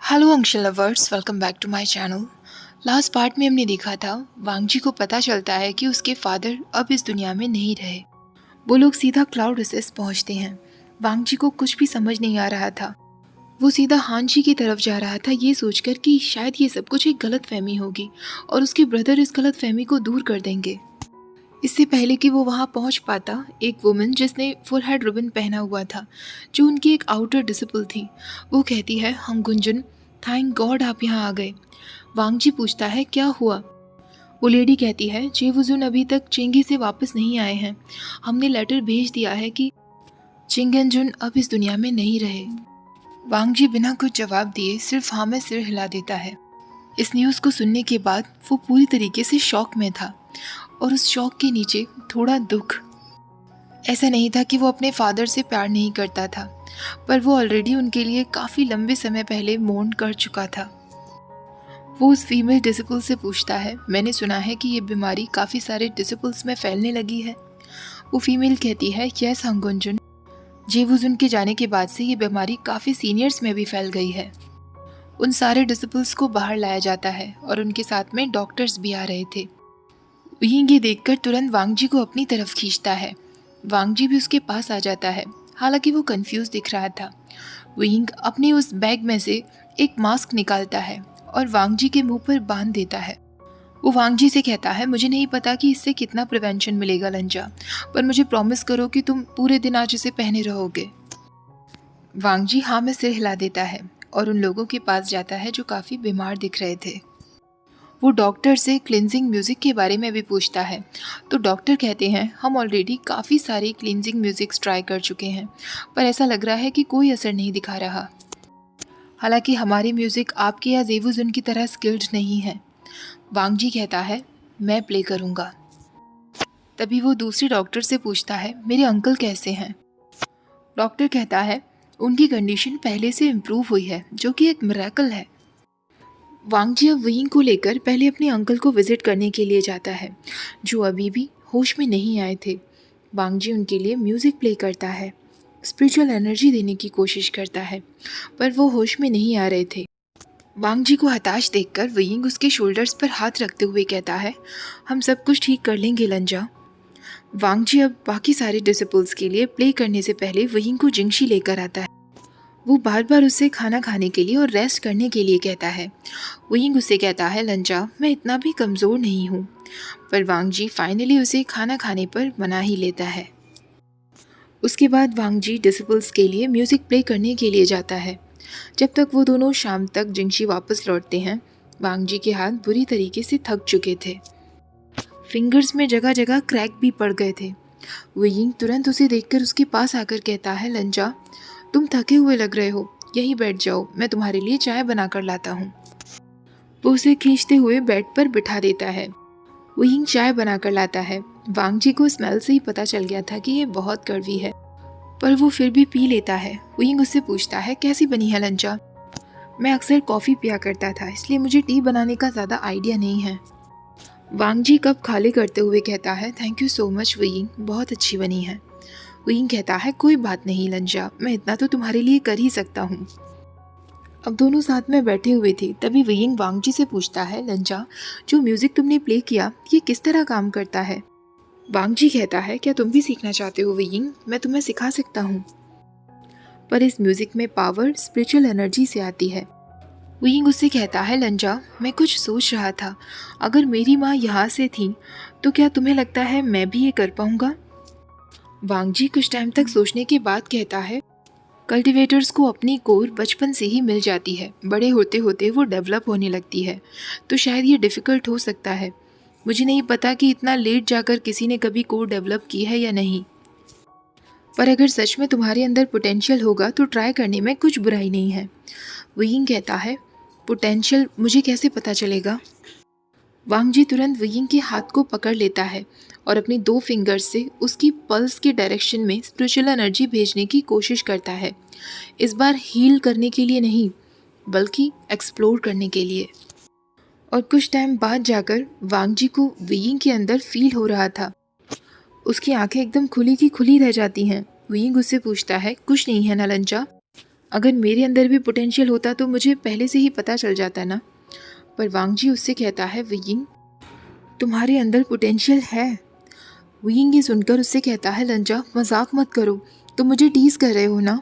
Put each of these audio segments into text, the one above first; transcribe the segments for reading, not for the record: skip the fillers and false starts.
Hello अंशल lovers, welcome back to my channel. Last part में हमने देखा था वांगजी को पता चलता है कि उसके फादर अब इस दुनिया में नहीं रहे। वो लोग सीधा क्लाउड रिसेस पहुंचते हैं। वांगजी को कुछ भी समझ नहीं आ रहा था। वो सीधा हानजी की तरफ जा रहा था, ये सोचकर कि शायद ये सब कुछ एक गलत फहमी होगी और उसके ब्रदर इस गलत फहमी को दूर कर देंगे। इससे पहले कि वो वहाँ पहुँच पाता, एक वुमन जिसने फुल हेड रिबन पहना हुआ था, जो उनकी एक आउटर डिसिपल थी, वो कहती है, हम गुंजन, थैंक गॉड आप यहाँ आ गए। वांगजी पूछता है क्या हुआ। वो लेडी कहती है, जेवुजुन अभी तक चेंगी से वापस नहीं आए हैं। हमने लेटर भेज दिया है कि चिंगेनजुन अब इस दुनिया में नहीं रहे। वांगजी बिना कुछ जवाब दिए सिर्फ हाँ में सिर हिला देता है। इस न्यूज़ को सुनने के बाद वो पूरी तरीके से शॉक में था और उस शॉक के नीचे थोड़ा दुख। ऐसा नहीं था कि वो अपने फादर से प्यार नहीं करता था, पर वो ऑलरेडी उनके लिए काफ़ी लंबे समय पहले मोर्न कर चुका था। वो उस फीमेल डिसिपल से पूछता है, मैंने सुना है कि ये बीमारी काफ़ी सारे डिसिपल्स में फैलने लगी है। वो फीमेल कहती है, यस हंगुंजुन, जेवुजुन के जाने के बाद से ये बीमारी काफ़ी सीनियर्स में भी फैल गई है। उन सारे डिसिपल्स को बाहर लाया जाता है और उनके साथ में डॉक्टर्स भी आ रहे थे। वियिंग ये देखकर तुरंत वांगजी को अपनी तरफ खींचता है। वांगजी भी उसके पास आ जाता है, हालांकि वो कंफ्यूज दिख रहा था। वियिंग अपने उस बैग में से एक मास्क निकालता है और वांगजी के मुंह पर बांध देता है। वो वांगजी से कहता है, मुझे नहीं पता कि इससे कितना प्रिवेंशन मिलेगा लंजा, पर मुझे प्रॉमिस करो कि तुम पूरे दिन आज इसे पहने रहोगे। वांगजी हाँ में सिर हिला देता है और उन लोगों के पास जाता है जो काफ़ी बीमार दिख रहे थे। वो डॉक्टर से क्लिनजिंग म्यूज़िक के बारे में भी पूछता है, तो डॉक्टर कहते हैं, हम ऑलरेडी काफ़ी सारे क्लिनजिंग म्यूज़िक्स ट्राई कर चुके हैं, पर ऐसा लग रहा है कि कोई असर नहीं दिखा रहा। हालांकि हमारी म्यूज़िक आपके या जेवुजुन की तरह स्किल्ड नहीं है। वांगजी कहता है, मैं प्ले करूँगा। तभी वो दूसरे डॉक्टर से पूछता है, मेरे अंकल कैसे हैं। डॉक्टर कहता है, उनकी कंडीशन पहले से इम्प्रूव हुई है, जो कि एक मिरेकल है। वांगजी अब वियिंग को लेकर पहले अपने अंकल को विजिट करने के लिए जाता है, जो अभी भी होश में नहीं आए थे। वांगजी उनके लिए म्यूज़िक प्ले करता है, स्पिरिचुअल एनर्जी देने की कोशिश करता है, पर वो होश में नहीं आ रहे थे। वांगजी को हताश देखकर वियिंग उसके शोल्डर्स पर हाथ रखते हुए कहता है, हम सब कुछ ठीक कर लेंगे लंजा। वांगजी अब बाकी सारे डिसिपल्स के लिए प्ले करने से पहले वियिंग को जिंगशी लेकर आता है। वो बार बार उससे खाना खाने के लिए और रेस्ट करने के लिए कहता है। वियिंग उसे कहता है, लंजा, मैं इतना भी कमज़ोर नहीं हूँ। पर वांगजी फाइनली उसे खाना खाने पर मना ही लेता है। उसके बाद वांगजी डिसिपल्स के लिए म्यूज़िक प्ले करने के लिए जाता है। जब तक वो दोनों शाम तक जिंगशी वापस लौटते हैं, वांगजी के हाथ बुरी तरीके से थक चुके थे। फिंगर्स में जगह जगह क्रैक भी पड़ गए थे। वियिंग तुरंत उसे देखकर उसके पास आकर कहता है, लंजा, तुम थके हुए लग रहे हो, यहीं बैठ जाओ, मैं तुम्हारे लिए चाय बनाकर लाता हूँ। वो उसे खींचते हुए बेड पर बिठा देता है। वियिंग चाय बनाकर लाता है। वांगजी को स्मेल से ही पता चल गया था कि ये बहुत कड़वी है, पर वो फिर भी पी लेता है। वियिंग उससे पूछता है, कैसी बनी है लंजा। मैं अक्सर कॉफ़ी पिया करता था, इसलिए मुझे टी बनाने का ज़्यादा आइडिया नहीं है। वांगजी कप खाली करते हुए कहता है, थैंक यू सो मच वियिंग, बहुत अच्छी बनी है। वियिंग कहता है, कोई बात नहीं लंजा, मैं इतना तो तुम्हारे लिए कर ही सकता हूँ। अब दोनों साथ में बैठे हुए थे, तभी वियिंग वांगजी से पूछता है, लंजा, जो म्यूज़िक तुमने प्ले किया, ये किस तरह काम करता है। वांगजी कहता है, क्या तुम भी सीखना चाहते हो वियिंग, मैं तुम्हें सिखा सकता हूँ। पर इस म्यूज़िक में पावर स्पिरिचुअल एनर्जी से आती है। वियिंग उससे कहता है, लंजा, मैं कुछ सोच रहा था, अगर मेरी माँ यहाँ से थी तो क्या तुम्हें लगता है मैं भी ये कर पाऊँगा। वांगजी कुछ टाइम तक सोचने के बाद कहता है, कल्टीवेटर्स को अपनी कोर बचपन से ही मिल जाती है, बड़े होते होते वो डेवलप होने लगती है, तो शायद ये डिफ़िकल्ट हो सकता है। मुझे नहीं पता कि इतना लेट जाकर किसी ने कभी कोर डेवलप की है या नहीं, पर अगर सच में तुम्हारे अंदर पोटेंशियल होगा तो ट्राई करने में कुछ बुराई नहीं है। वियिंग कहता है, पोटेंशियल मुझे कैसे पता चलेगा। वांगजी तुरंत वियिंग के हाथ को पकड़ लेता है और अपनी 2 फिंगर्स से उसकी पल्स के डायरेक्शन में स्पिरिचुअल एनर्जी भेजने की कोशिश करता है। इस बार हील करने के लिए नहीं, बल्कि एक्सप्लोर करने के लिए। और कुछ टाइम बाद जाकर वांगजी को वियिंग के अंदर फील हो रहा था। उसकी आंखें एकदम खुली की खुली रह जाती हैं। वियिंग उससे पूछता है, कुछ नहीं है ना लंजा। अगर मेरे अंदर भी पोटेंशियल होता तो मुझे पहले से ही पता चल जाता ना। पर वांग जी उससे कहता है, वियिंग तुम्हारे अंदर पोटेंशियल है। वियिंग ये सुनकर उससे कहता है, लंजा मजाक मत करो, तुम मुझे टीज कर रहे हो ना।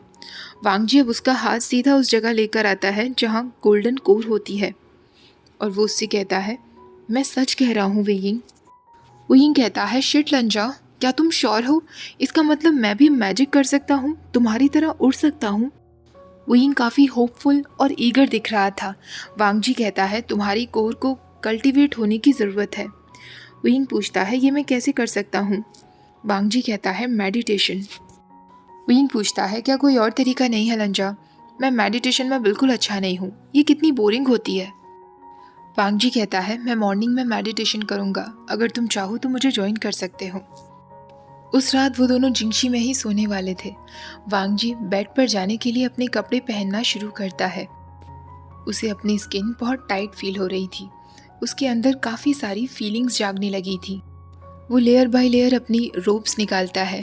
वांग जी अब उसका हाथ सीधा उस जगह लेकर आता है जहाँ गोल्डन कोर होती है और वो उससे कहता है, मैं सच कह रहा हूँ वियिंग। वियिंग कहता है, शिट लंजा, क्या तुम श्योर हो? इसका मतलब मैं भी मैजिक कर सकता हूँ, तुम्हारी तरह उड़ सकता हूँ। वियिंग काफ़ी होपफुल और ईगर दिख रहा था। वांग जी कहता है, तुम्हारी कोर को कल्टीवेट होने की ज़रूरत है। वियिंग पूछता है, ये मैं कैसे कर सकता हूँ? वांग जी कहता है, मेडिटेशन। वियिंग पूछता है, क्या कोई और तरीका नहीं है लंजा? मैं मेडिटेशन में बिल्कुल अच्छा नहीं हूँ, ये कितनी बोरिंग होती है। वांग जी कहता है, मैं मॉर्निंग में मेडिटेशन करूँगा, अगर तुम चाहो तो मुझे ज्वाइन कर सकते हो। उस रात वो दोनों जिंगशी में ही सोने वाले थे। वांग जी बेड पर जाने के लिए अपने कपड़े पहनना शुरू करता है। उसे अपनी स्किन बहुत टाइट फील हो रही थी। उसके अंदर काफ़ी सारी फीलिंग्स जागने लगी थी। वो लेयर बाय लेयर अपनी रोब्स निकालता है।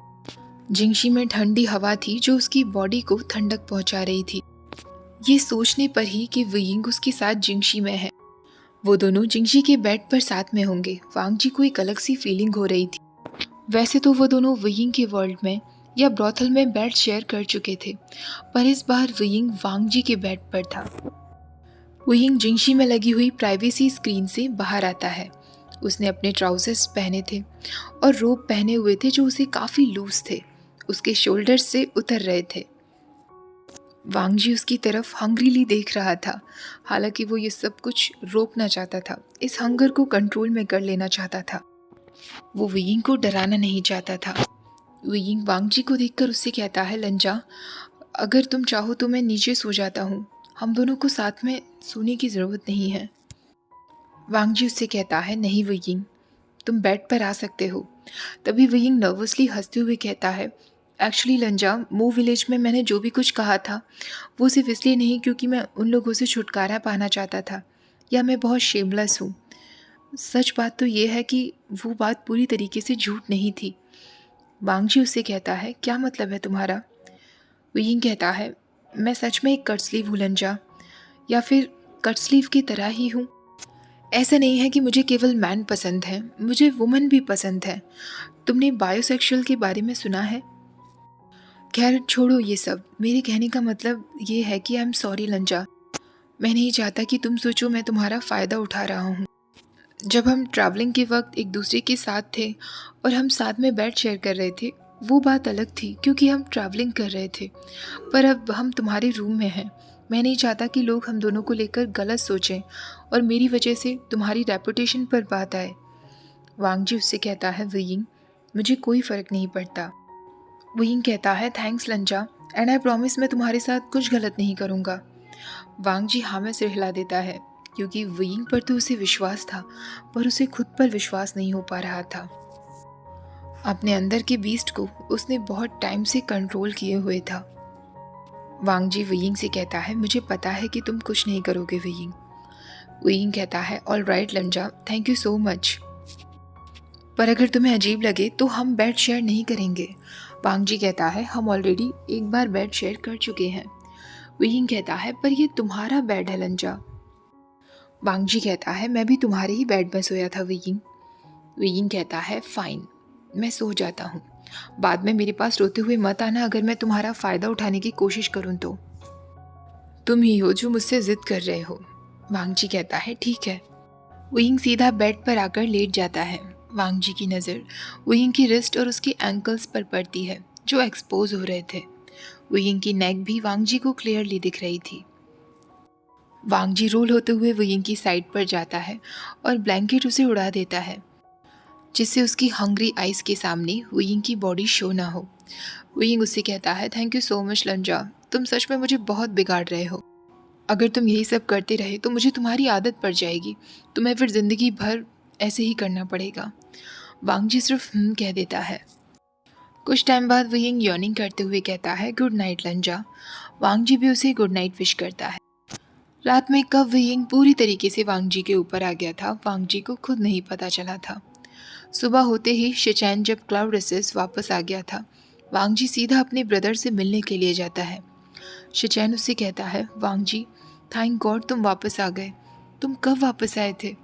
जिंगशी में ठंडी हवा थी जो उसकी बॉडी को ठंडक पहुंचा रही थी। ये सोचने पर ही कि वियिंग उसके साथ जिंगशी में है, वो दोनों जिंगशी के बेड पर साथ में होंगे, वांग जी को एक अलग सी फीलिंग हो रही थी। वैसे तो वो दोनों वियिंग के वर्ल्ड में या ब्रॉथल में बेड शेयर कर चुके थे, पर इस बार वियिंग वांग जी के बेड पर था। वियिंग जिंगशी में लगी हुई प्राइवेसी स्क्रीन से बाहर आता है। उसने अपने ट्राउजर्स पहने थे और रोब पहने हुए थे जो उसे काफ़ी लूज थे, उसके शोल्डर्स से उतर रहे थे। वांग जी उसकी तरफ हंग्रीली देख रहा था। हालांकि वो ये सब कुछ रोकना चाहता था, इस हंगर को कंट्रोल में कर लेना चाहता था। वो वियिंग को डराना नहीं चाहता था। वियिंग वांग जी को देखकर उससे कहता है, लंजा अगर तुम चाहो तो मैं नीचे सो जाता हूँ, हम दोनों को साथ में सोने की ज़रूरत नहीं है। वांग जी उससे कहता है, नहीं वियिंग, तुम बेड पर आ सकते हो। तभी वियिंग नर्वसली हंसते हुए कहता है, एक्चुअली लंजा, मू विलेज में मैंने जो भी कुछ कहा था वो सिर्फ इसलिए नहीं क्योंकि मैं उन लोगों से छुटकारा पाना चाहता था, या मैं बहुत शेमलेस हूँ। सच बात तो ये है कि वो बात पूरी तरीके से झूठ नहीं थी। वांग जी उससे कहता है, क्या मतलब है तुम्हारा? वियिंग कहता है, मैं सच में एक कट स्लीव हूँ लंजा, या फिर कट स्लीव की तरह ही हूँ। ऐसा नहीं है कि मुझे केवल मैन पसंद है, मुझे वुमन भी पसंद है। तुमने बायोसेक्सुअल के बारे में सुना है? खैर छोड़ो ये सब, मेरे कहने का मतलब ये है कि आई एम सॉरी लंजा, मैं नहीं चाहता कि तुम सोचो मैं तुम्हारा फ़ायदा उठा रहा हूँ। जब हम ट्रैवलिंग के वक्त एक दूसरे के साथ थे और हम साथ में बेड शेयर कर रहे थे, वो बात अलग थी क्योंकि हम ट्रैवलिंग कर रहे थे, पर अब हम तुम्हारे रूम में हैं। मैं नहीं चाहता कि लोग हम दोनों को लेकर गलत सोचें और मेरी वजह से तुम्हारी रेपुटेशन पर बात आए। वांग जी उससे कहता है, वियिंग मुझे कोई फ़र्क नहीं पड़ता। वियिंग कहता है, थैंक्स लंजा, एंड आई प्रॉमिस मैं तुम्हारे साथ कुछ गलत नहीं करूँगा। वांग जी हाँ में सिर हिला देता है क्योंकि वियिंग पर तो उसे विश्वास था, पर उसे खुद पर विश्वास नहीं हो पा रहा था। अपने अंदर के बीस्ट को उसने बहुत टाइम से कंट्रोल किए हुए था। वांग जी वियिंग से कहता है, मुझे पता है कि तुम कुछ नहीं करोगे वियिंग। वियिंग कहता है, all right लंजा, thank you so much, पर अगर तुम्हें अजीब लगे तो हम बेड शेयर नहीं करेंगे। वांग जी कहता है, हम ऑलरेडी एक बार बेड शेयर कर चुके हैं। वियिंग कहता है, पर ये तुम्हारा बेड है लंजा। वांग जी कहता है, मैं भी तुम्हारे ही बेड में सोया था वियिंग। वियिंग कहता है, फाइन, मैं सो जाता हूँ, बाद में मेरे पास रोते हुए मत आना अगर मैं तुम्हारा फ़ायदा उठाने की कोशिश करूँ तो। तुम ही हो जो मुझसे ज़िद कर रहे हो। वांग जी कहता है, ठीक है। वियिंग सीधा बेड पर आकर लेट जाता है। वांग जी की नज़र वियिंग की रिस्ट और उसके एंकल्स पर पड़ती है जो एक्सपोज हो रहे थे। वियिंग की नेक भी वांग जी को क्लियरली दिख रही थी। वांग जी रोल होते हुए वियिंग की साइड पर जाता है और ब्लैंकेट उसे उड़ा देता है जिससे उसकी हंग्री आइज़ के सामने वियिंग की बॉडी शो ना हो। वियिंग उससे कहता है, थैंक यू सो मच लंजा, तुम सच में मुझे बहुत बिगाड़ रहे हो। अगर तुम यही सब करते रहे तो मुझे तुम्हारी आदत पड़ जाएगी, तुम्हें फिर ज़िंदगी भर ऐसे ही करना पड़ेगा। वांग जी सिर्फ कह देता है। कुछ टाइम बाद वियिंग यॉर्निंग करते हुए कहता है, गुड नाइट लंजा। वांग जी भी उसे गुड नाइट विश करता है। रात में कब वियिंग पूरी तरीके से वांग जी के ऊपर आ गया था, वांग जी को खुद नहीं पता चला था। सुबह होते ही शिचैन जब क्लाउड रिसेस वापस आ गया था, वांग जी सीधा अपने ब्रदर से मिलने के लिए जाता है। शिचैन उससे कहता है, वांग जी थैंक गॉड तुम वापस आ गए। तुम कब वापस आए थे?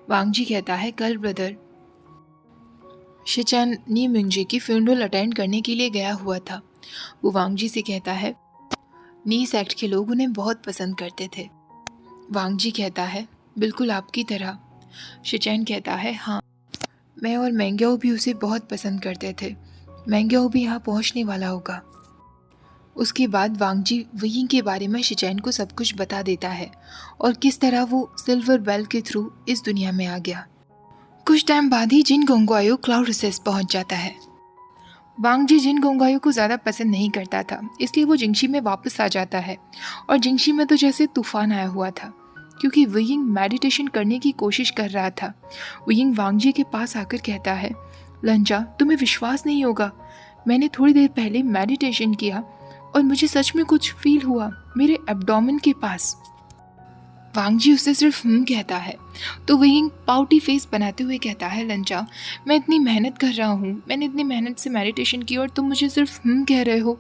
वांग जी कहता है, कल ब्रदर। शिचैन नी मिंगजे की फ्यूनरल अटेंड करने के लिए गया हुआ था। वो वांग जी से कहता है, नी सेक्ट के लोग उन्हें बहुत पसंद करते थे। वांग जी कहता है, बिल्कुल आपकी तरह। शिचैन कहता है, हाँ, मैं और मैंग्याओ भी उसे बहुत पसंद करते थे। मैंग्याओ भी यहाँ पहुँचने वाला होगा। उसके बाद वांग जी वहीं के बारे में शिचैन को सब कुछ बता देता है और किस तरह वो सिल्वर बेल के थ्रू इस दुनिया में आ गया। कुछ टाइम बाद ही जिन गोंगवायो क्लाउड रिसेस पहुंच जाता है। वांग जी जिन गोंगवायो को ज़्यादा पसंद नहीं करता था, इसलिए वो जिंगशी में वापस आ जाता है। और जिंगशी में तो जैसे तूफान आया हुआ था, क्योंकि वियिंग मेडिटेशन करने की कोशिश कर रहा था। वियिंग वांग जी के पास आकर कहता है, लंजा तुम्हें विश्वास नहीं होगा, मैंने थोड़ी देर पहले मेडिटेशन किया और मुझे सच में कुछ फील हुआ मेरे एब्डोमेन के पास। वांग जी उससे सिर्फ कहता है तो वियिंग पाउटी फेस बनाते हुए कहता है, लंजा मैं इतनी मेहनत कर रहा हूँ, मैंने इतनी मेहनत से मेडिटेशन की और तुम मुझे सिर्फ कह रहे हो।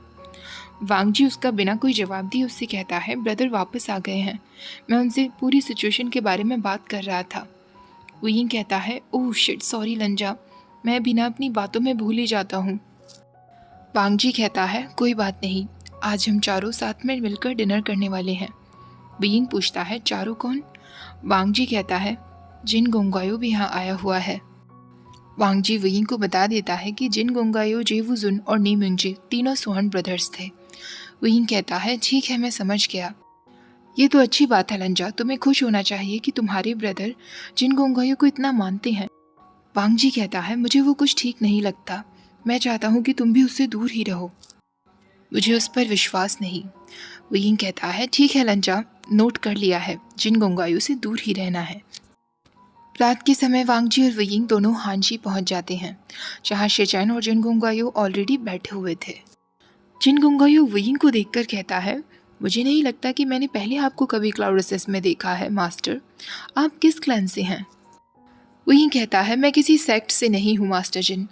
वांग जी उसका बिना कोई जवाब दिए उससे कहता है, ब्रदर वापस आ गए हैं, मैं उनसे पूरी सिचुएशन के बारे में बात कर रहा था। वियिंग कहता है, ओह शिट सॉरी लंजा, मैं बिना अपनी बातों में भूल ही जाता हूँ। वांग जी कहता है, कोई बात नहीं, आज हम चारों साथ में मिलकर डिनर करने वाले हैं। वियिंग पूछता है, चारों कौन? वांग जी कहता है, जिन गोंगायो भी यहाँ आया हुआ है। वांग जी वियिंग को बता देता है कि जिन गोंगायो, जेवुजुन और नी मिंगजे तीनों सोहन ब्रदर्स थे। वियिंग कहता है, ठीक है मैं समझ गया। ये तो अच्छी बात है लंजा, तुम्हें खुश होना चाहिए कि तुम्हारे ब्रदर जिन गोंगायो को इतना मानते हैं। वांग जी कहता है, मुझे वो कुछ ठीक नहीं लगता, मैं चाहता हूँ कि तुम भी उससे दूर ही रहो, मुझे उस पर विश्वास नहीं। वियिंग कहता है, ठीक है लंजा, नोट कर लिया है, जिन गोंगायो से दूर ही रहना है। रात के समय वांग जी और वियिंग दोनों हानशी पहुंच जाते हैं, जहां शिचैन और जिन गोंगायो ऑलरेडी बैठे हुए थे। जिन गोंगायो वियिंग को देखकर कहता है, मुझे नहीं लगता कि मैंने पहले आपको कभी क्लाउड रिसेस में देखा है मास्टर, आप किस क्लैन से हैं? वियिंग कहता है, मैं किसी सेक्ट से नहीं हूँ मास्टर जिन,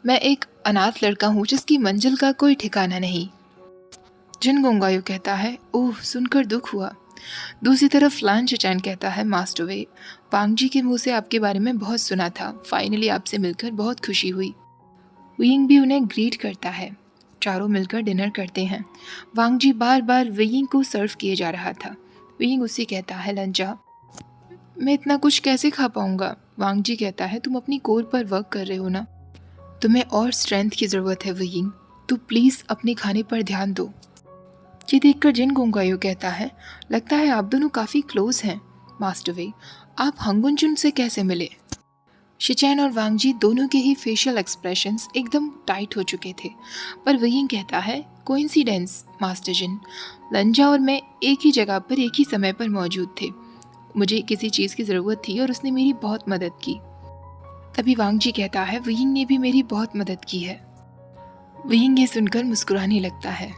मैं एक अनाथ लड़का हूँ जिसकी मंजिल का कोई ठिकाना नहीं। जिन गोंगायो कहता है, ओह सुनकर दुख हुआ। दूसरी तरफ लान शिचैन कहता है, मास्टर वे, वांग जी के मुंह से आपके बारे में बहुत सुना था, फाइनली आपसे मिलकर बहुत खुशी हुई। वियिंग भी उन्हें ग्रीट करता है। चारों मिलकर डिनर करते हैं। वांग जी बार बार वियिंग को सर्व किए जा रहा था। वियिंग उससे कहता है, लंजा मैं इतना कुछ कैसे खा पाऊंगा? वांग जी कहता है, तुम अपनी कोर पर वर्क कर रहे हो ना, तुम्हें और स्ट्रेंथ की ज़रूरत है वियिंग, तो प्लीज़ अपने खाने पर ध्यान दो। ये देखकर जिन गोंगायो कहता है, लगता है आप दोनों काफ़ी क्लोज हैं मास्टर वे, आप हंगुनजुन से कैसे मिले? शिचैन और वांग जी दोनों के ही फेशियल एक्सप्रेशंस एकदम टाइट हो चुके थे, पर वियिंग कहता है, कोइंसिडेंस मास्टर जिन, लंजा और मैं एक ही जगह पर एक ही समय पर मौजूद थे, मुझे किसी चीज़ की ज़रूरत थी और उसने मेरी बहुत मदद की। तभी वांग जी कहता है, वियिंग ने भी मेरी बहुत मदद की है। वियिंग ये सुनकर मुस्कुराने लगता है।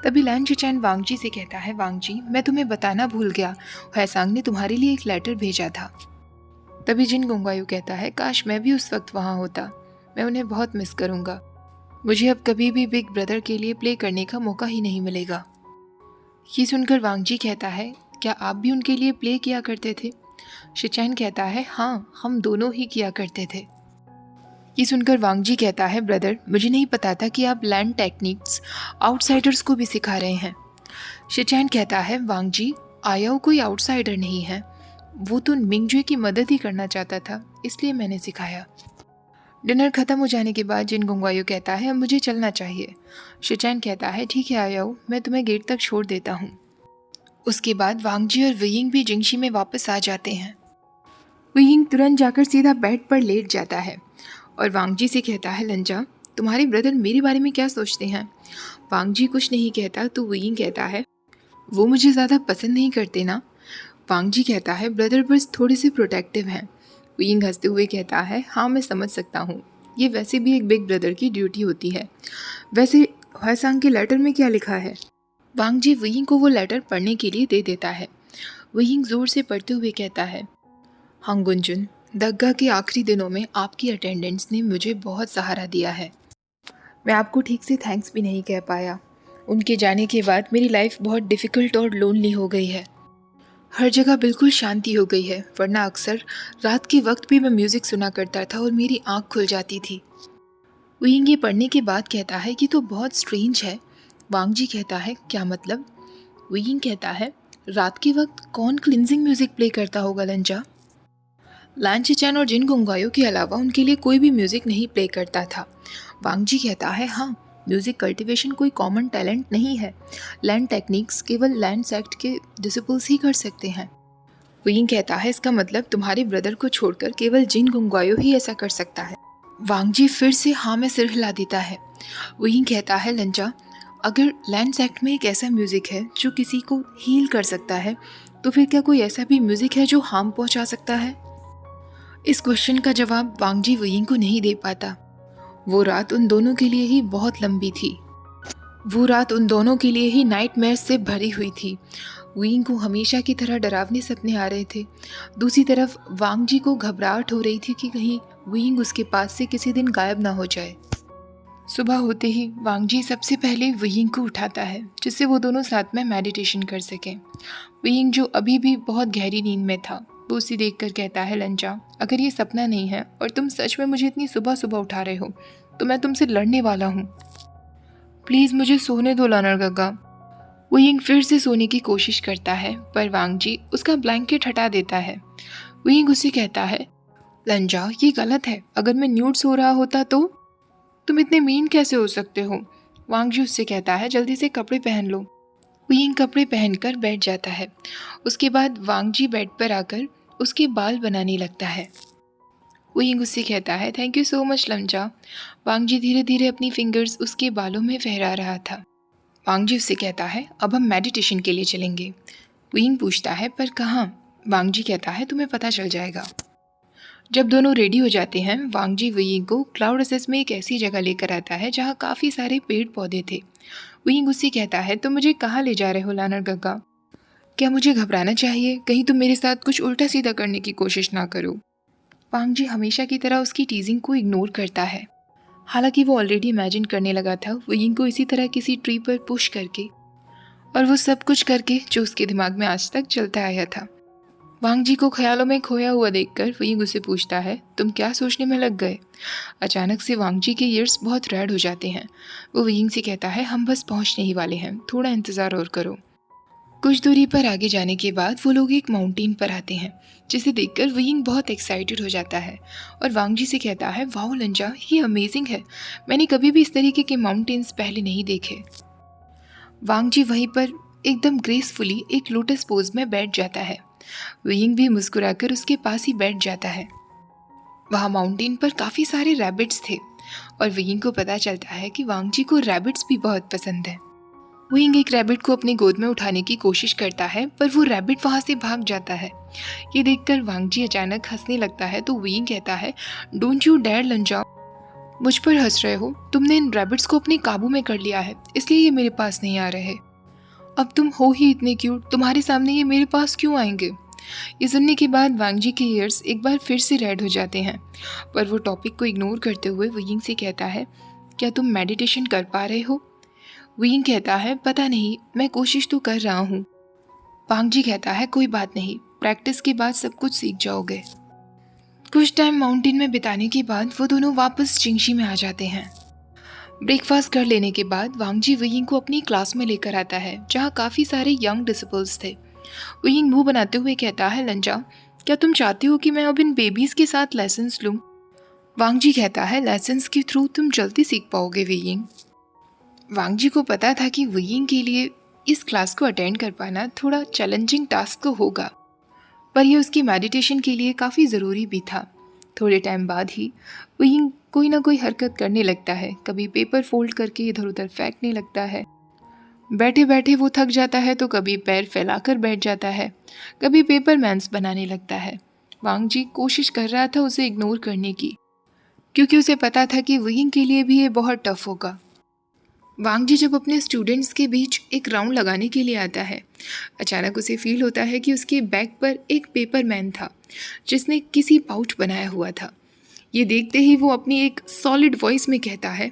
तभी लान शिचैन वांग जी से कहता है, वांग जी मैं तुम्हें बताना भूल गया, हुएसांग ने तुम्हारे लिए एक लेटर भेजा था। तभी जिन गोंगायो कहता है, काश मैं भी उस वक्त वहाँ होता, मैं उन्हें बहुत मिस करूँगा, मुझे अब कभी भी बिग ब्रदर के लिए प्ले करने का मौका ही नहीं मिलेगा। ये सुनकर वांग जी कहता है, क्या आप भी उनके लिए प्ले किया करते थे? शिचैन कहता है, हाँ हम दोनों ही किया करते थे। ये सुनकर वांग जी कहता है, ब्रदर मुझे नहीं पता था कि आप लैंड टेक्निक्स आउटसाइडर्स को भी सिखा रहे हैं। शिचैन कहता है, वांग जी आयाओ कोई आउटसाइडर नहीं है, वो तो मिंगजुए की मदद ही करना चाहता था, इसलिए मैंने सिखाया। डिनर खत्म हो जाने के बाद जिन गोंगायो कहता है, अब मुझे चलना चाहिए। शिचैन कहता है, ठीक है आयाओ, मैं तुम्हें गेट तक छोड़ देता हूँ। उसके बाद वांग जी और वियिंग भी जिंगशी में वापस आ जाते हैं। वियिंग तुरंत जाकर सीधा बेड पर लेट जाता है और वांग जी से कहता है, लंजा तुम्हारे ब्रदर मेरे बारे में क्या सोचते हैं? वांग जी कुछ नहीं कहता तो वियिंग कहता है, वो मुझे ज़्यादा पसंद नहीं करते ना। वांग जी कहता है, ब्रदर बस थोड़े से प्रोटेक्टिव हैं। वियिंग हंसते हुए कहता है, हाँ मैं समझ सकता हूँ, ये वैसे भी एक बिग ब्रदर की ड्यूटी होती है। वैसे हुएसांग के लेटर में क्या लिखा है? वांग जी वियिंग को वो लेटर पढ़ने के लिए दे देता है। वियिंग ज़ोर से पढ़ते हुए कहता है, हंगुनजुन, दग्गा के आखिरी दिनों में आपकी अटेंडेंस ने मुझे बहुत सहारा दिया है, मैं आपको ठीक से थैंक्स भी नहीं कह पाया। उनके जाने के बाद मेरी लाइफ बहुत डिफ़िकल्ट और लोनली हो गई है। हर जगह बिल्कुल शांति हो गई है, वरना अक्सर रात के वक्त भी मैं म्यूज़िक सुना करता था और मेरी आँख खुल जाती थी। विंग ये पढ़ने के बाद कहता है कि तो बहुत स्ट्रेंज है। वांग जी कहता है क्या मतलब? विंग कहता है रात के वक्त कौन क्लिनजिंग म्यूज़िक प्ले करता होगा लंजा? लांची चैन और जिन गुंगायों के अलावा उनके लिए कोई भी म्यूज़िक नहीं प्ले करता था। वांग जी कहता है हाँ, म्यूज़िक कल्टीवेशन कोई कॉमन टैलेंट नहीं है। लैंड टेक्निक्स केवल लैंड सेक्ट के डिसिपल्स ही कर सकते हैं। विंग कहता है इसका मतलब तुम्हारे ब्रदर को छोड़कर केवल जिन गुंगायो ही ऐसा कर सकता है। वांग जी फिर से हाँ में सिर हिला देता है। विंग कहता है लंजा, अगर लैंड सेक्ट में एक ऐसा म्यूज़िक है जो किसी को हील कर सकता है, तो फिर क्या कोई ऐसा भी म्यूज़िक है जो हार्म पहुंचा सकता है? इस क्वेश्चन का जवाब वांग जी विंग को नहीं दे पाता। वो रात उन दोनों के लिए ही बहुत लंबी थी। वो रात उन दोनों के लिए ही नाइटमेयर से भरी हुई थी। विंग को हमेशा की तरह डरावने सपने आ रहे थे। दूसरी तरफ वांग जी को घबराहट हो रही थी कि कहीं विंग उसके पास से किसी दिन गायब ना हो जाए। सुबह होते ही वांग जी सबसे पहले विंग को उठाता है, जिससे वो दोनों साथ में मेडिटेशन कर सकें। विंग जो अभी भी बहुत गहरी नींद में था, वो उसे देखकर कहता है लंजा, अगर ये सपना नहीं है और तुम सच में मुझे इतनी सुबह सुबह उठा रहे हो, तो मैं तुमसे लड़ने वाला हूँ। प्लीज़ मुझे सोने दो लानर गग्गा। विंग फिर से सोने की कोशिश करता है, पर वांग जी उसका ब्लैंकेट हटा देता है। विंग उसे कहता है लंजा, ये गलत है। अगर मैं न्यूड सो रहा होता तो? तुम इतने मीन कैसे हो सकते हो? वांग जी उससे कहता है जल्दी से कपड़े पहन लो। विंग कपड़े पहनकर बैठ जाता है। उसके बाद वांग जी बेड पर आकर उसके बाल बनाने लगता है। विंग उससे कहता है थैंक यू सो मच लंजा। वांग जी धीरे धीरे अपनी फिंगर्स उसके बालों में फहरा रहा था। वांग जी उससे कहता है अब हम मेडिटेशन के लिए चलेंगे। विंग पूछता है पर कहाँ? वांग जी कहता है तुम्हें पता चल जाएगा। जब दोनों रेडी हो जाते हैं, वांग जी विंग को क्लाउड असेस में एक ऐसी जगह लेकर आता है जहाँ काफ़ी सारे पेड़ पौधे थे। विंग उससे कहता है तुम मुझे कहाँ ले जा रहे हो लानर गग्गा? क्या मुझे घबराना चाहिए? कहीं तुम मेरे साथ कुछ उल्टा सीधा करने की कोशिश ना करो। वांग जी हमेशा की तरह उसकी टीजिंग को इग्नोर करता है। हालांकि वो ऑलरेडी इमेजिन करने लगा था विंग को इसी तरह किसी ट्री पर पुश करके, और वो सब कुछ करके जो उसके दिमाग में आज तक चलता आया था। वांग जी को ख्यालों में खोया हुआ देखकर विंग उसे पूछता है तुम क्या सोचने में लग गए? अचानक से वांग जी के ईयर्स बहुत रेड हो जाते हैं। वो विंग से कहता है हम बस पहुंचने ही वाले हैं, थोड़ा इंतज़ार और करो। कुछ दूरी पर आगे जाने के बाद वो लोग एक माउंटेन पर आते हैं, जिसे देखकर विंग बहुत एक्साइटेड हो जाता है और वांग जी से कहता है वाओ लंजा, ये अमेजिंग है। मैंने कभी भी इस तरीके के माउंटेन्स पहले नहीं देखे। वांग जी वहीं पर एकदम ग्रेसफुली एक लोटस पोज में बैठ जाता है। विंग भी मुस्कुराकर उसके पास ही बैठ जाता है। वहाँ माउंटेन पर काफ़ी सारे रैबिट्स थे और विंग को पता चलता है कि वांग जी को रैबिट्स भी बहुत पसंद है। विंग एक रैबिट को अपनी गोद में उठाने की कोशिश करता है, पर वो रैबिट वहाँ से भाग जाता है। ये देखकर वांग जी अचानक हंसने लगता है तो विंग कहता है डोंट यू डेयर लंजा, मुझ पर हंस रहे हो? तुमने इन रैबिट्स को अपने काबू में कर लिया है, इसलिए ये मेरे पास नहीं आ रहे। अब तुम हो ही इतने क्यूट, तुम्हारे सामने ये मेरे पास क्यों आएंगे? ये सुनने के बाद वांग जी के ईयर्स एक बार फिर से रेड हो जाते हैं, पर वो टॉपिक को इग्नोर करते हुए विंग से कहता है क्या तुम मेडिटेशन कर पा रहे हो? विंग कहता है पता नहीं, मैं कोशिश तो कर रहा हूँ। वांग जी कहता है कोई बात नहीं, प्रैक्टिस के बाद सब कुछ सीख जाओगे। कुछ टाइम माउंटेन में बिताने के बाद वो दोनों वापस चिंगशी में आ जाते हैं। ब्रेकफास्ट कर लेने के बाद वांग जी विंग को अपनी क्लास में लेकर आता है, जहाँ काफ़ी सारे यंग डिसिपल्स थे। विंग मुंह बनाते हुए कहता है लंजा, क्या तुम चाहती हो कि मैं अब इन बेबीज़ के साथ लेसन्स लूँ? वांग जी कहता है लेसन्स के थ्रू तुम जल्दी सीख पाओगे विंग। वांग जी को पता था कि विंग के लिए इस क्लास को अटेंड कर पाना थोड़ा चैलेंजिंग टास्क तो होगा, पर यह उसकी मेडिटेशन के लिए काफ़ी ज़रूरी भी था। थोड़े टाइम बाद ही विंग कोई ना कोई हरकत करने लगता है। कभी पेपर फोल्ड करके इधर उधर फेंकने लगता है, बैठे बैठे वो थक जाता है तो कभी पैर फैलाकर बैठ जाता है, कभी पेपर मैन्स बनाने लगता है। वांग जी कोशिश कर रहा था उसे इग्नोर करने की, क्योंकि उसे पता था कि विंग के लिए भी ये बहुत टफ होगा। वांग जी जब अपने स्टूडेंट्स के बीच एक राउंड लगाने के लिए आता है, अचानक उसे फील होता है कि उसके बैग पर एक पेपर मैन था जिसने किसी पाउच बनाया हुआ था। ये देखते ही वो अपनी एक सॉलिड वॉइस में कहता है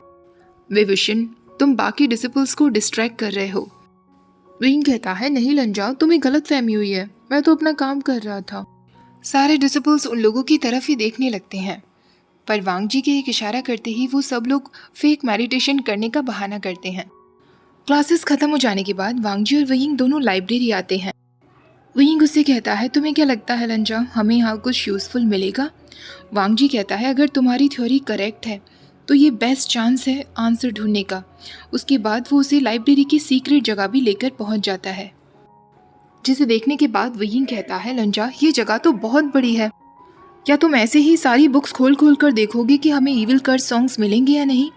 विभूषण, तुम बाकी डिसिपल्स को डिस्ट्रैक्ट कर रहे हो। विंग कहता है नहीं लंजा, तुम्हें गलत फहमी हुई है, मैं तो अपना काम कर रहा था। सारे डिसिपल्स उन लोगों की तरफ ही देखने लगते हैं, पर वांग जी के एक इशारा करते ही वो सब लोग फेक मेडिटेशन करने का बहाना करते हैं। क्लासेस खत्म हो जाने के बाद वांग जी और विंग दोनों लाइब्रेरी आते हैं। विंग उससे कहता है तुम्हें क्या लगता है लंजा, हमें यहाँ कुछ यूज़फुल मिलेगा? वांग जी कहता है अगर तुम्हारी थ्योरी करेक्ट है तो ये बेस्ट चांस है आंसर ढूंढने का। उसके बाद वो उसे लाइब्रेरी की सीक्रेट जगह भी लेकर पहुंच जाता है, जिसे देखने के बाद विंग कहता है लंजा ये जगह तो बहुत बड़ी है, क्या तुम ऐसे ही सारी बुक्स खोल खोल कर देखोगे कि हमें इविल कर्स सॉन्ग्स मिलेंगे या नहीं?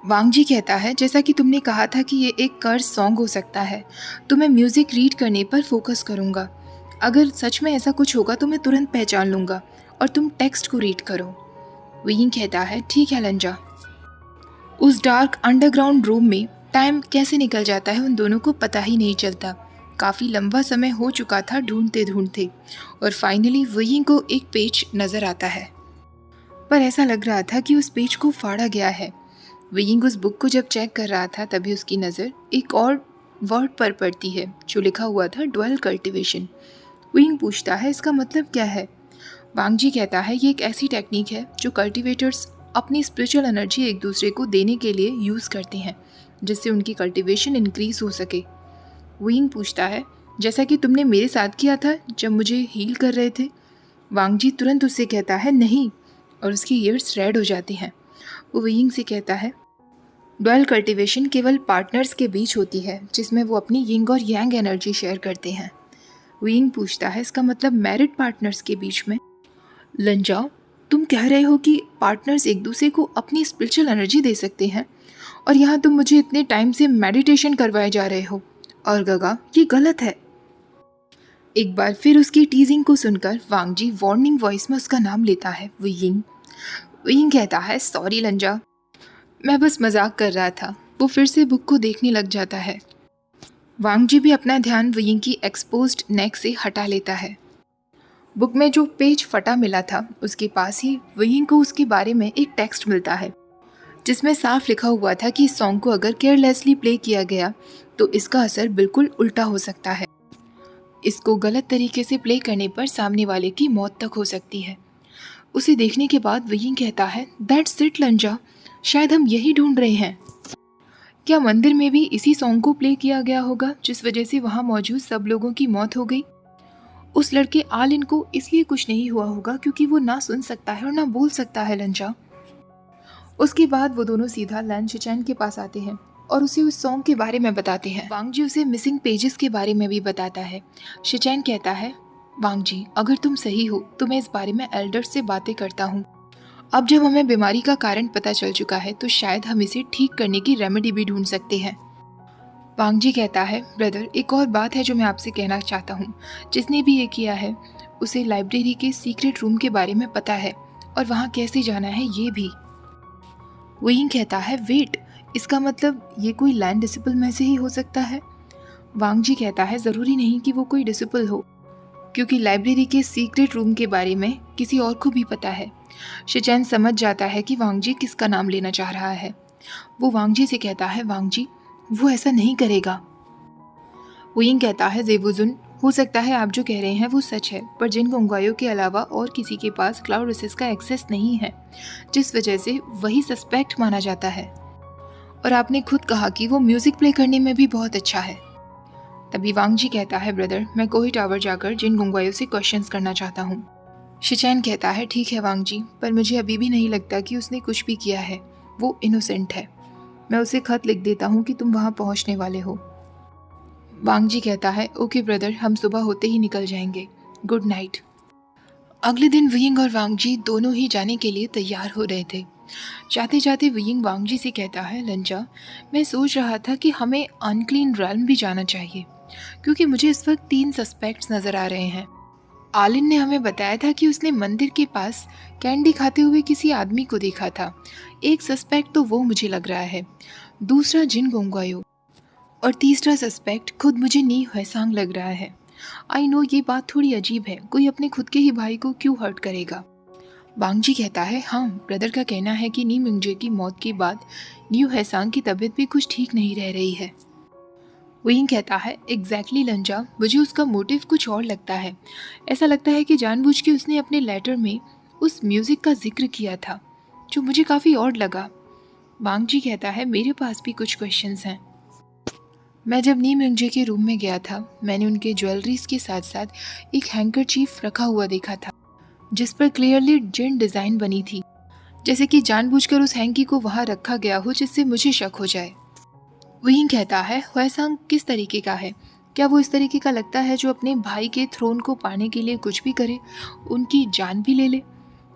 वांग जी कहता है जैसा कि तुमने कहा था कि ये एक कर्स सॉन्ग हो सकता है, तो मैं म्यूज़िक रीड करने पर फोकस करूँगा। अगर सच में ऐसा कुछ होगा तो मैं तुरंत पहचान लूँगा और तुम टेक्स्ट को रीड करो। विंग कहता है ठीक है लंजा। उस डार्क अंडरग्राउंड रूम में टाइम कैसे निकल जाता है उन दोनों को पता ही नहीं चलता। काफ़ी लंबा समय हो चुका था ढूंढते ढूंढते, और फाइनली विंग को एक पेज नज़र आता है, पर ऐसा लग रहा था कि उस पेज को फाड़ा गया है। विंग उस बुक को जब चेक कर रहा था तभी उसकी नज़र एक और वर्ड पर पड़ती है जो लिखा हुआ था ड्वेल कल्टिवेशन। विंग पूछता है इसका मतलब क्या है? वांग जी कहता है ये एक ऐसी टेक्निक है जो कल्टिवेटर्स अपनी स्पिरिचुअल एनर्जी एक दूसरे को देने के लिए यूज़ करते हैं, जिससे उनकी कल्टिवेशन इंक्रीज हो सके। विंग पूछता है जैसा कि तुमने मेरे साथ किया था जब मुझे हील कर रहे थे? वांग जी तुरंत उससे कहता है नहीं, और उसकी ईयर्स रेड हो जाती हैं। वो विंग से कहता है ड्वेल कल्टिवेशन केवल पार्टनर्स के बीच होती है, जिसमें वो अपनी यिंग और यांग एनर्जी शेयर करते हैं। विंग पूछता है इसका मतलब मैरिड पार्टनर्स के बीच में? लंजा तुम कह रहे हो कि पार्टनर्स एक दूसरे को अपनी स्पिरिचुअल एनर्जी दे सकते हैं, और यहाँ तुम मुझे इतने टाइम से मेडिटेशन करवाए जा रहे हो? और गगा ये गलत है। एक बार फिर उसकी टीजिंग को सुनकर वांग जी वार्निंग वॉइस में उसका नाम लेता है विंग। विंग कहता है सॉरी लंजा, मैं बस मजाक कर रहा था। वो फिर से बुक को देखने लग जाता है। वांग जी भी अपना ध्यान विंग की एक्सपोज्ड नेक से हटा लेता है। बुक में जो पेज फटा मिला था उसके पास ही विंग को उसके बारे में एक टेक्स्ट मिलता है, जिसमें साफ लिखा हुआ था कि इस सॉन्ग को अगर केयरलेसली प्ले किया गया तो इसका असर बिल्कुल उल्टा हो सकता है। इसको गलत तरीके से प्ले करने पर सामने वाले की मौत तक हो सकती है। उसे देखने के बाद विंग कहता है दैट्स इट लंजा, शायद हम यही ढूंढ रहे हैं। क्या मंदिर में भी इसी सॉन्ग को प्ले किया गया होगा जिस वजह से वहाँ मौजूद सब लोगों की मौत हो गई? उस लड़के आलिन को इसलिए कुछ नहीं हुआ होगा क्योंकि वो ना सुन सकता है और ना बोल सकता है लंजा। उसके बाद वो दोनों सीधा लैन शिचैन के पास आते हैं और उसे उस सॉन्ग के बारे में बताते हैं। वांग जी उसे मिसिंग पेजेस के बारे में भी बताता है। शिचैन कहता है वांग जी अगर तुम सही हो तो मैं इस बारे में एल्डर से बातें करता हूँ। अब जब हमें बीमारी का कारण पता चल चुका है तो शायद हम इसे ठीक करने की रेमेडी भी ढूंढ सकते हैं। वांग जी कहता है ब्रदर एक और बात है जो मैं आपसे कहना चाहता हूँ। जिसने भी ये किया है उसे लाइब्रेरी के सीक्रेट रूम के बारे में पता है और वहाँ कैसे जाना है ये भी। विंग कहता है वेट, इसका मतलब ये कोई लैंड डिसिपल में से ही हो सकता है? वांग जी कहता है ज़रूरी नहीं कि वो कोई डिसिपल हो, क्योंकि लाइब्रेरी के सीक्रेट रूम के बारे में किसी और को भी पता है। शिचैन समझ जाता है कि वांग जी किसका नाम लेना चाह रहा है। वो वांग जी से कहता है वांग जी वो ऐसा नहीं करेगा। विंग कहता है जेवुजुन हो सकता है आप जो कह रहे हैं वो सच है, पर जिन गोंगायो के अलावा और किसी के पास क्लाउड रिसेस का एक्सेस नहीं है, जिस वजह से वही सस्पेक्ट माना जाता है। और आपने खुद कहा कि वो म्यूजिक प्ले करने में भी बहुत अच्छा है। तभी वांग जी कहता है ब्रदर मैं कोही टावर जाकर जिन गोंगायो से क्वेश्चंस करना चाहता हूँ। शिचैन कहता है ठीक है वांग जी, पर मुझे अभी भी नहीं लगता कि उसने कुछ भी किया है, वो इनोसेंट है। मैं उसे खत लिख देता हूँ कि तुम वहाँ पहुँचने वाले हो। वांग जी कहता है ओके ब्रदर, हम सुबह होते ही निकल जाएंगे, गुड नाइट। अगले दिन विंग और वांग जी दोनों ही जाने के लिए तैयार हो रहे थे। जाते जाते विंग वांग जी से कहता है लंजा मैं सोच रहा था कि हमें अनक्लीन रेल्म भी जाना चाहिए, क्योंकि मुझे इस वक्त 3 सस्पेक्ट्स नज़र आ रहे हैं। आलिन ने हमें बताया था कि उसने मंदिर के पास कैंडी खाते हुए किसी आदमी को देखा था। एक सस्पेक्ट तो वो मुझे लग रहा है, दूसरा जिन गोंगायो, और तीसरा सस्पेक्ट खुद मुझे नी हुएसांग लग रहा है। आई नो ये बात थोड़ी अजीब है, कोई अपने खुद के ही भाई को क्यों हर्ट करेगा? वांगजी कहता है हाँ, ब्रदर का कहना है कि नी मिंगजे की मौत के बाद न्यू हैसांग की तबीयत भी कुछ ठीक नहीं रह रही है। विंग कहता है एग्जैक्टली लंजा, मुझे उसका मोटिव कुछ और लगता है। ऐसा लगता है कि जानबूझ के उसने अपने लेटर में उस म्यूज़िक का जिक्र किया था, जो मुझे काफ़ी ऑड लगा। वांगजी कहता है मेरे पास भी कुछ क्वेश्चंस हैं। मैं जब नी मिंगजे के रूम में गया था, मैंने उनके ज्वेलरीज के साथ साथ एक हैंकरचीफ रखा हुआ देखा था, जिस पर क्लियरली जिन डिज़ाइन बनी थी, जैसे कि जानबूझकर उस हैंकी को वहाँ रखा गया हो जिससे मुझे शक हो जाए। विंग कहता है ह्वेसांग किस तरीके का है? क्या वो इस तरीके का लगता है जो अपने भाई के थ्रोन को पाने के लिए कुछ भी करे, उनकी जान भी ले ले?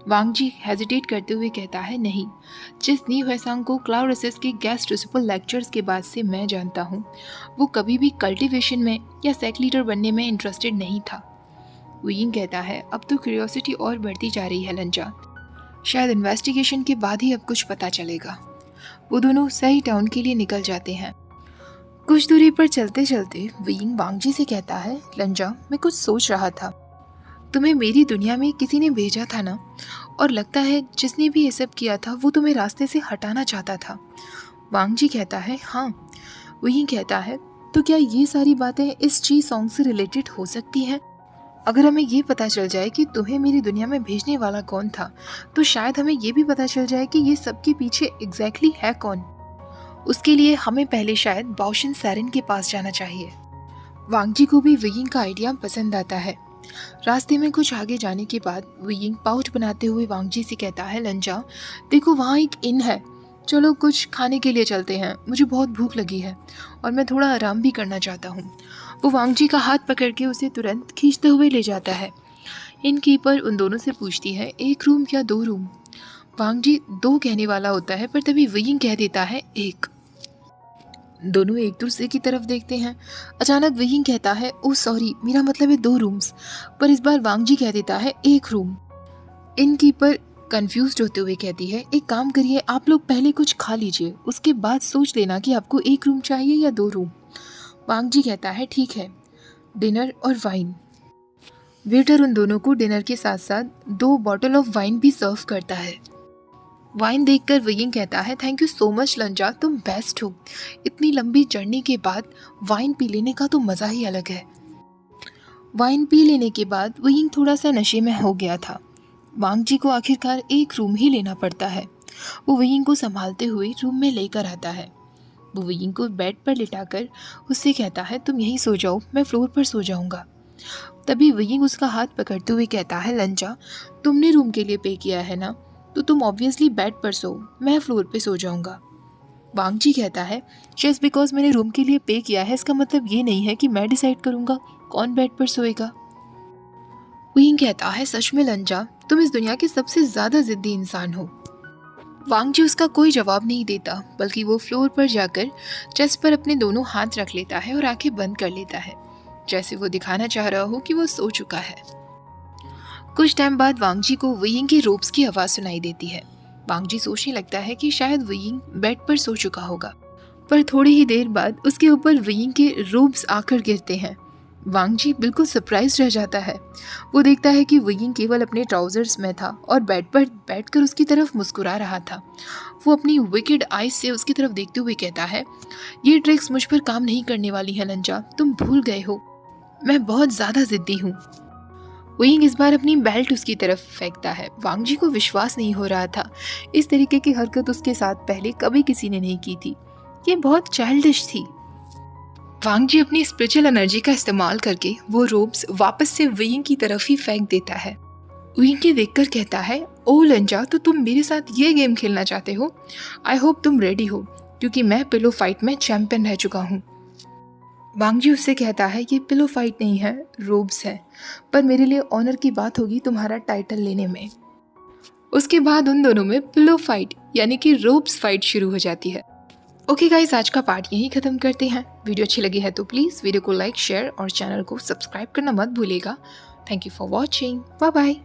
वांगजी हेजिटेट करते हुए कहता है नहीं, जिस नी ह्वेसांग को क्लाउड एसेस के गेस्ट प्रिंसिपल लेक्चर्स के बाद से मैं जानता हूँ, वो कभी भी कल्टिवेशन में या सेक लीडर बनने में इंटरेस्टेड नहीं था। विंग कहता है अब तो क्यूरियोसिटी और बढ़ती जा रही है लंजा, शायद इन्वेस्टिगेशन के बाद ही अब कुछ पता चलेगा। वो दोनों सही टाउन के लिए निकल जाते हैं। कुछ दूरी पर चलते चलते विंग वांगजी से कहता है लंजा, मैं कुछ सोच रहा था, तुम्हें मेरी दुनिया में किसी ने भेजा था ना, और लगता है जिसने भी ये सब किया था वो तुम्हें रास्ते से हटाना चाहता था। वांगजी कहता है हाँ। विंग कहता है तो क्या ये सारी बातें इस ची सॉन्ग से रिलेटेड हो सकती हैं? अगर हमें ये पता चल जाए कि तुम्हें मेरी दुनिया में भेजने वाला कौन था, तो शायद हमें ये भी पता चल जाए कि ये सबके पीछे एग्जैक्टली है कौन। उसके लिए हमें पहले शायद बाओशिन सैरिन के पास जाना चाहिए। वांगजी को भी विंग का आइडिया पसंद आता है। रास्ते में कुछ आगे जाने के बाद विंग पाउच बनाते हुए वांगजी से कहता है लंजा, देखो वहाँ एक इन है, चलो कुछ खाने के लिए चलते हैं, मुझे बहुत भूख लगी है और मैं थोड़ा आराम भी करना चाहता हूँ। वो वांगजी का हाथ पकड़ के उसे तुरंत खींचते हुए ले जाता है। इनकीपर उन दोनों से पूछती है एक रूम या 2 रूम? वांगजी 2 कहने वाला होता है, पर तभी विंग कह देता है 1। दोनों एक दूसरे की तरफ देखते हैं। अचानक विंग कहता है ओह सॉरी, मेरा मतलब है 2 रूम्स, पर इस बार वांगजी कह देता है 1 रूम। इनकीपर कंफ्यूज्ड होते हुए कहती है एक काम करिए, आप लोग पहले कुछ खा लीजिए, उसके बाद सोच लेना कि आपको 1 रूम चाहिए या 2 रूम। वांगजी कहता है ठीक है, डिनर और वाइन। वेटर उन दोनों को डिनर के साथ साथ 2 बॉटल ऑफ वाइन भी सर्व करता है। वाइन देखकर विंग कहता है थैंक यू सो मच लंजा, तुम बेस्ट हो। इतनी लंबी जर्नी के बाद वाइन पी लेने का तो मज़ा ही अलग है। वाइन पी लेने के बाद विंग थोड़ा सा नशे में हो गया था। वांगजी को आखिरकार 1 रूम ही लेना पड़ता है। वो विंग को संभालते हुए रूम में लेकर आता है। वो विंग को बेड पर लिटाकर उससे कहता है तुम यहीं सो जाओ, मैं फ्लोर पर सो जाऊंगा। तभी विंग उसका हाथ पकड़ते हुए कहता है लंजा, तुमने रूम के लिए पे किया है ना, तो तुम ऑब्वियसली बेड पर सो, मैं फ्लोर पे सो जाऊंगा। वांगजी कहता है जस्ट बिकॉज मैंने रूम के लिए पे किया है इसका मतलब ये नहीं है कि मैं डिसाइड करूंगा कौन बेड पर सोएगा। विंग कहता है सच में लंजा, तुम इस दुनिया के सबसे ज्यादा जिद्दी इंसान हो। वांगजी उसका कोई जवाब नहीं देता, बल्कि वो फ्लोर पर जाकर चेस्ट पर अपने दोनों हाथ रख लेता है और आंखें बंद कर लेता है, जैसे वो दिखाना चाह रहा हो कि वो सो चुका है। कुछ टाइम बाद वांगजी को विंग के रोब्स की आवाज़ सुनाई देती है। वांगजी सोचने लगता है कि शायद विंग बेड पर सो चुका होगा, पर थोड़ी ही देर बाद उसके ऊपर विंग के रोब्स आकर गिरते हैं। वांगजी बिल्कुल सरप्राइज रह जाता है। वो देखता है कि विंग केवल अपने ट्राउजर्स में था और बेड पर बैठकर उसकी तरफ मुस्कुरा रहा था। वो अपनी विकेड आइज से उसकी तरफ देखते हुए कहता है ये ट्रिक्स मुझ पर काम नहीं करने वाली है लंजा, तुम भूल गए हो, मैं बहुत ज़्यादा जिद्दी हूँ। विंग इस बार अपनी बेल्ट उसकी तरफ फेंकता है। वांगजी को विश्वास नहीं हो रहा था, इस तरीके की हरकत उसके साथ पहले कभी किसी ने नहीं की थी, ये बहुत चाइल्डिश थी। वांगजी अपनी स्पिरिचुअल एनर्जी का इस्तेमाल करके वो रोब्स वापस से विंग की तरफ ही फेंक देता है। विंग के देखकर कहता है ओ लंजा, तो तुम मेरे साथ ये गेम खेलना चाहते हो? आई होप तुम रेडी हो, क्योंकि मैं पिलो फाइट में चैंपियन रह चुका हूँ। वांगजी उससे कहता है ये पिलो फाइट नहीं है, रोब्स है, पर मेरे लिए ऑनर की बात होगी तुम्हारा टाइटल लेने में। उसके बाद उन दोनों में पिलो फाइट यानी कि रोब्स फाइट शुरू हो जाती है। ओके गाइस, आज का पार्ट यहीं खत्म करते हैं। वीडियो अच्छी लगी है तो प्लीज़ वीडियो को लाइक, शेयर और चैनल को सब्सक्राइब करना मत भूलिएगा। Thank you for watching, bye bye.